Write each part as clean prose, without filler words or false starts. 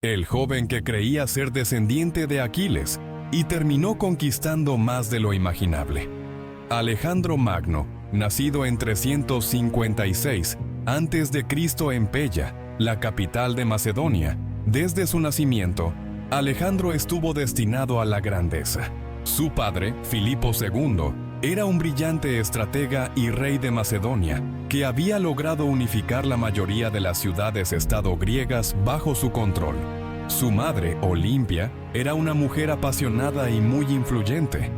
el joven que creía ser descendiente de Aquiles y terminó conquistando más de lo imaginable. Alejandro Magno, nacido en 356 a.C. en Pella, la capital de Macedonia. Desde su nacimiento, Alejandro estuvo destinado a la grandeza. Su padre, Filipo II, era un brillante estratega y rey de Macedonia, que había logrado unificar la mayoría de las ciudades-estado griegas bajo su control. Su madre, Olimpia, era una mujer apasionada y muy influyente,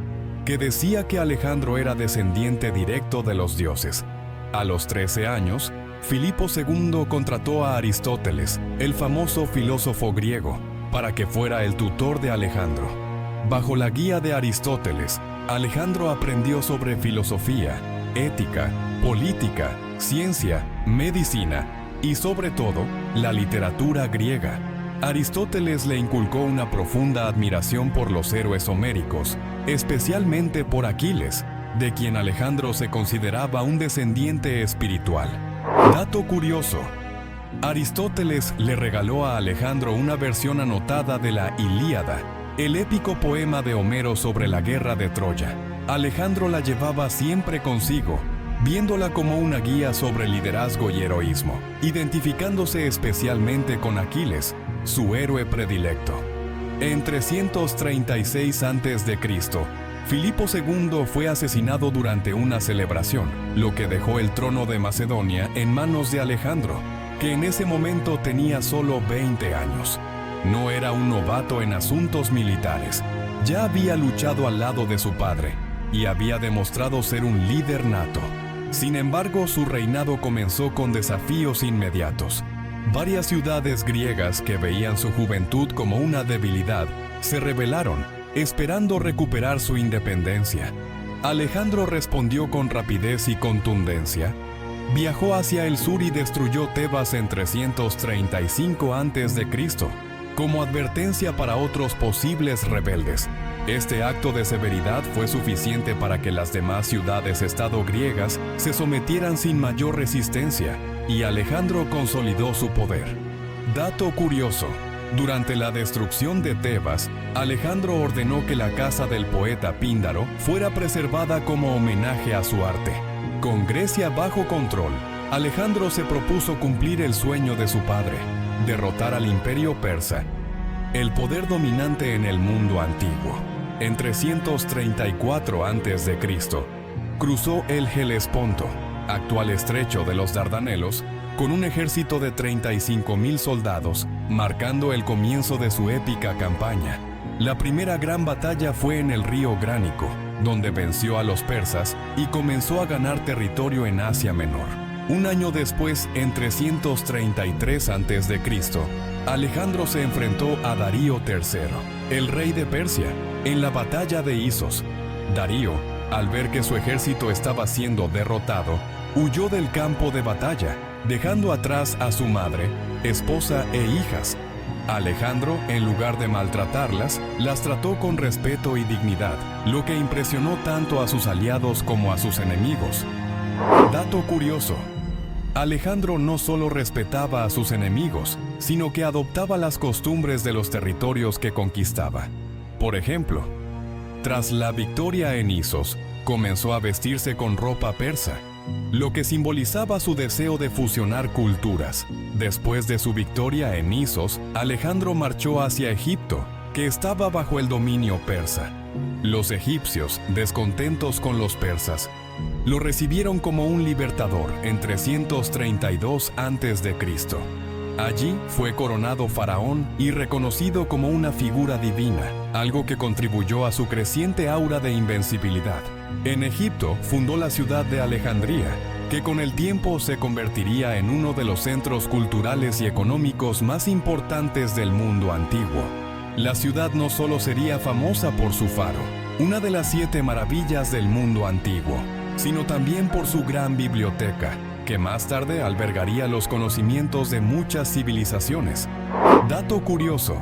que decía que Alejandro era descendiente directo de los dioses. A los 13 años, Filipo II contrató a Aristóteles, el famoso filósofo griego, para que fuera el tutor de Alejandro. Bajo la guía de Aristóteles, Alejandro aprendió sobre filosofía, ética, política, ciencia, medicina y, sobre todo, la literatura griega. Aristóteles le inculcó una profunda admiración por los héroes homéricos, especialmente por Aquiles, de quien Alejandro se consideraba un descendiente espiritual. Dato curioso: Aristóteles le regaló a Alejandro una versión anotada de la Ilíada, el épico poema de Homero sobre la guerra de Troya. Alejandro la llevaba siempre consigo, viéndola como una guía sobre liderazgo y heroísmo, identificándose especialmente con Aquiles, su héroe predilecto. En 336 a.C., Filipo II fue asesinado durante una celebración, lo que dejó el trono de Macedonia en manos de Alejandro, que en ese momento tenía solo 20 años. No era un novato en asuntos militares, ya había luchado al lado de su padre y había demostrado ser un líder nato. Sin embargo, su reinado comenzó con desafíos inmediatos. Varias ciudades griegas que veían su juventud como una debilidad se rebelaron, esperando recuperar su independencia. Alejandro respondió con rapidez y contundencia. Viajó hacia el sur y destruyó Tebas en 335 a.C., como advertencia para otros posibles rebeldes. Este acto de severidad fue suficiente para que las demás ciudades-estado griegas se sometieran sin mayor resistencia, y Alejandro consolidó su poder. Dato curioso: durante la destrucción de Tebas, Alejandro ordenó que la casa del poeta Píndaro fuera preservada como homenaje a su arte. Con Grecia bajo control, Alejandro se propuso cumplir el sueño de su padre: derrotar al imperio persa, el poder dominante en el mundo antiguo. En 334 a.C., cruzó el Helesponto, actual estrecho de los Dardanelos, con un ejército de 35.000 soldados, marcando el comienzo de su épica campaña. La primera gran batalla fue en el río Gránico, donde venció a los persas y comenzó a ganar territorio en Asia Menor. Un año después, en 333 a.C., Alejandro se enfrentó a Darío III, el rey de Persia, en la batalla de Isos. Darío, al ver que su ejército estaba siendo derrotado, huyó del campo de batalla, dejando atrás a su madre, esposa e hijas. Alejandro, en lugar de maltratarlas, las trató con respeto y dignidad, lo que impresionó tanto a sus aliados como a sus enemigos. Dato curioso: Alejandro no solo respetaba a sus enemigos, sino que adoptaba las costumbres de los territorios que conquistaba. Por ejemplo, tras la victoria en Isos, comenzó a vestirse con ropa persa, lo que simbolizaba su deseo de fusionar culturas. Después de su victoria en Isos, Alejandro marchó hacia Egipto, que estaba bajo el dominio persa. Los egipcios, descontentos con los persas, lo recibieron como un libertador en 332 a.C. Allí fue coronado faraón y reconocido como una figura divina, algo que contribuyó a su creciente aura de invencibilidad. En Egipto fundó la ciudad de Alejandría, que con el tiempo se convertiría en uno de los centros culturales y económicos más importantes del mundo antiguo. La ciudad no solo sería famosa por su faro, una de las 7 maravillas del mundo antiguo, sino también por su gran biblioteca, que más tarde albergaría los conocimientos de muchas civilizaciones. Dato curioso: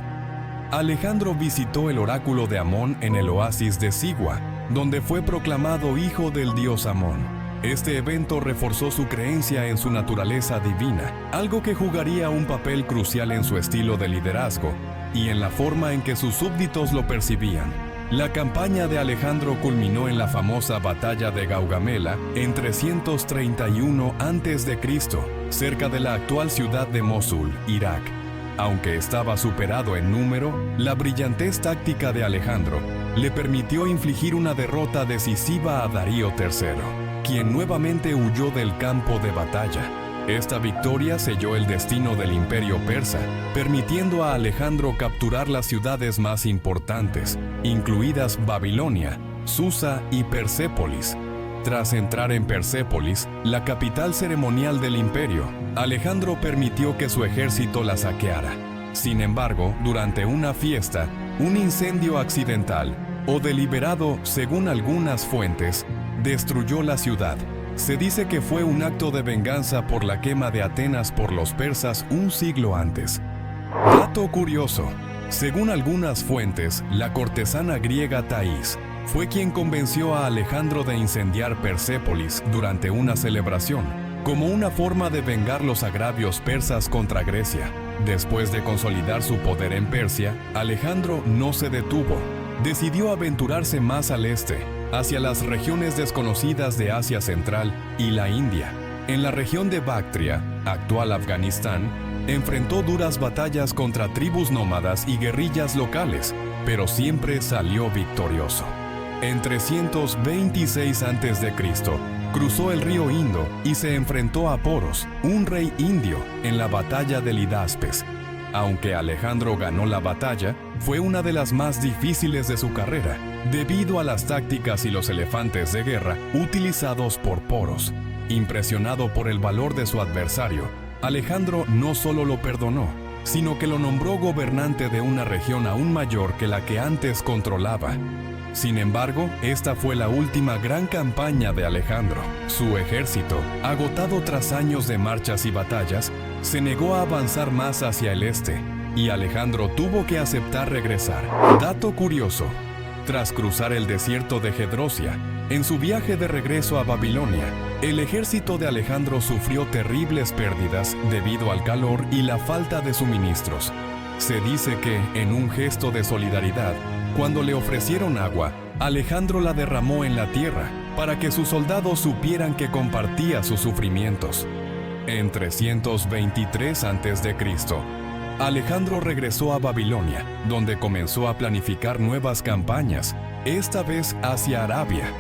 Alejandro visitó el oráculo de Amón en el oasis de Sigua, donde fue proclamado hijo del dios Amón. Este evento reforzó su creencia en su naturaleza divina, algo que jugaría un papel crucial en su estilo de liderazgo y en la forma en que sus súbditos lo percibían. La campaña de Alejandro culminó en la famosa batalla de Gaugamela en 331 a.C., cerca de la actual ciudad de Mosul, Irak. Aunque estaba superado en número, la brillantez táctica de Alejandro le permitió infligir una derrota decisiva a Darío III, quien nuevamente huyó del campo de batalla. Esta victoria selló el destino del imperio persa, permitiendo a Alejandro capturar las ciudades más importantes, incluidas Babilonia, Susa y Persépolis. Tras entrar en Persépolis, la capital ceremonial del imperio, Alejandro permitió que su ejército la saqueara. Sin embargo, durante una fiesta, un incendio accidental, o deliberado según algunas fuentes, destruyó la ciudad. Se dice que fue un acto de venganza por la quema de Atenas por los persas un siglo antes. Dato curioso: según algunas fuentes, la cortesana griega Thais fue quien convenció a Alejandro de incendiar Persépolis durante una celebración, como una forma de vengar los agravios persas contra Grecia. Después de consolidar su poder en Persia, Alejandro no se detuvo. Decidió aventurarse más al este, hacia las regiones desconocidas de Asia Central y la India. En la región de Bactria, actual Afganistán, enfrentó duras batallas contra tribus nómadas y guerrillas locales, pero siempre salió victorioso. En 326 a.C., cruzó el río Indo y se enfrentó a Poros, un rey indio, en la batalla de Lidaspes. Aunque Alejandro ganó la batalla, fue una de las más difíciles de su carrera, debido a las tácticas y los elefantes de guerra utilizados por Poros. Impresionado por el valor de su adversario, Alejandro no solo lo perdonó, sino que lo nombró gobernante de una región aún mayor que la que antes controlaba. Sin embargo, esta fue la última gran campaña de Alejandro. Su ejército, agotado tras años de marchas y batallas, se negó a avanzar más hacia el este, y Alejandro tuvo que aceptar regresar. Dato curioso: tras cruzar el desierto de Gedrosia, en su viaje de regreso a Babilonia, el ejército de Alejandro sufrió terribles pérdidas debido al calor y la falta de suministros. Se dice que, en un gesto de solidaridad, cuando le ofrecieron agua, Alejandro la derramó en la tierra para que sus soldados supieran que compartía sus sufrimientos. En 323 a.C., Alejandro regresó a Babilonia, donde comenzó a planificar nuevas campañas, esta vez hacia Arabia.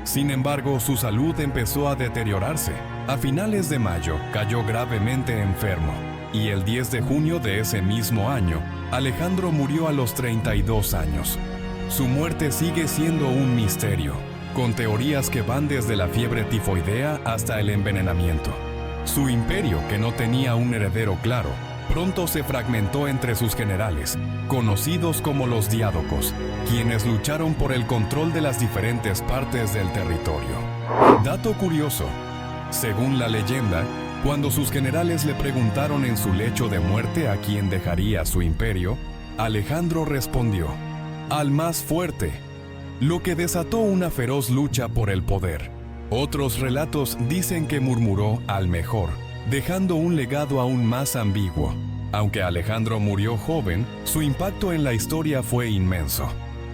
Sin embargo, su salud empezó a deteriorarse. A finales de mayo, cayó gravemente enfermo, y el 10 de junio de ese mismo año, Alejandro murió a los 32 años. Su muerte sigue siendo un misterio, con teorías que van desde la fiebre tifoidea hasta el envenenamiento. Su imperio, que no tenía un heredero claro, pronto se fragmentó entre sus generales, conocidos como los diádocos, quienes lucharon por el control de las diferentes partes del territorio. Dato curioso: según la leyenda, cuando sus generales le preguntaron en su lecho de muerte a quién dejaría su imperio, Alejandro respondió: al más fuerte, lo que desató una feroz lucha por el poder. Otros relatos dicen que murmuró al mejor, dejando un legado aún más ambiguo. Aunque Alejandro murió joven, su impacto en la historia fue inmenso.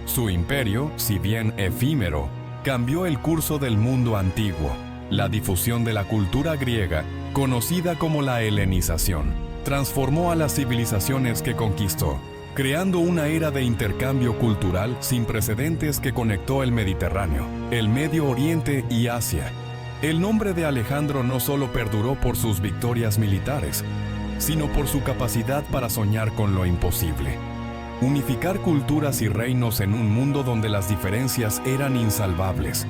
Su imperio, si bien efímero, cambió el curso del mundo antiguo. La difusión de la cultura griega, conocida como la helenización, transformó a las civilizaciones que conquistó, creando una era de intercambio cultural sin precedentes que conectó el Mediterráneo, el Medio Oriente y Asia. El nombre de Alejandro no solo perduró por sus victorias militares, sino por su capacidad para soñar con lo imposible. Unificar culturas y reinos en un mundo donde las diferencias eran insalvables.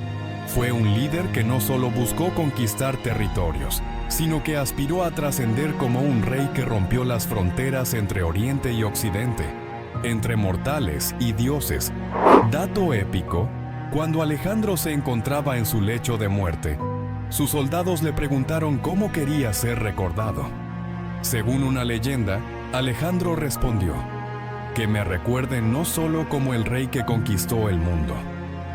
Fue un líder que no solo buscó conquistar territorios, sino que aspiró a trascender como un rey que rompió las fronteras entre Oriente y Occidente, entre mortales y dioses. Dato épico: cuando Alejandro se encontraba en su lecho de muerte, sus soldados le preguntaron cómo quería ser recordado. Según una leyenda, Alejandro respondió: que me recuerden no solo como el rey que conquistó el mundo,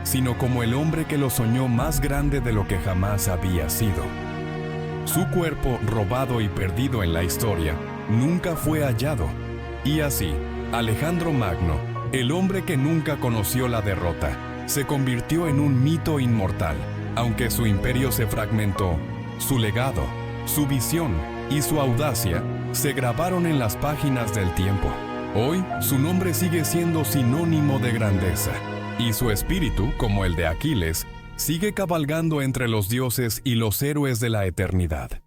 sino como el hombre que lo soñó más grande de lo que jamás había sido. Su cuerpo, robado y perdido en la historia, nunca fue hallado. Y así, Alejandro Magno, el hombre que nunca conoció la derrota, se convirtió en un mito inmortal. Aunque su imperio se fragmentó, su legado, su visión y su audacia se grabaron en las páginas del tiempo. Hoy, su nombre sigue siendo sinónimo de grandeza, y su espíritu, como el de Aquiles, sigue cabalgando entre los dioses y los héroes de la eternidad.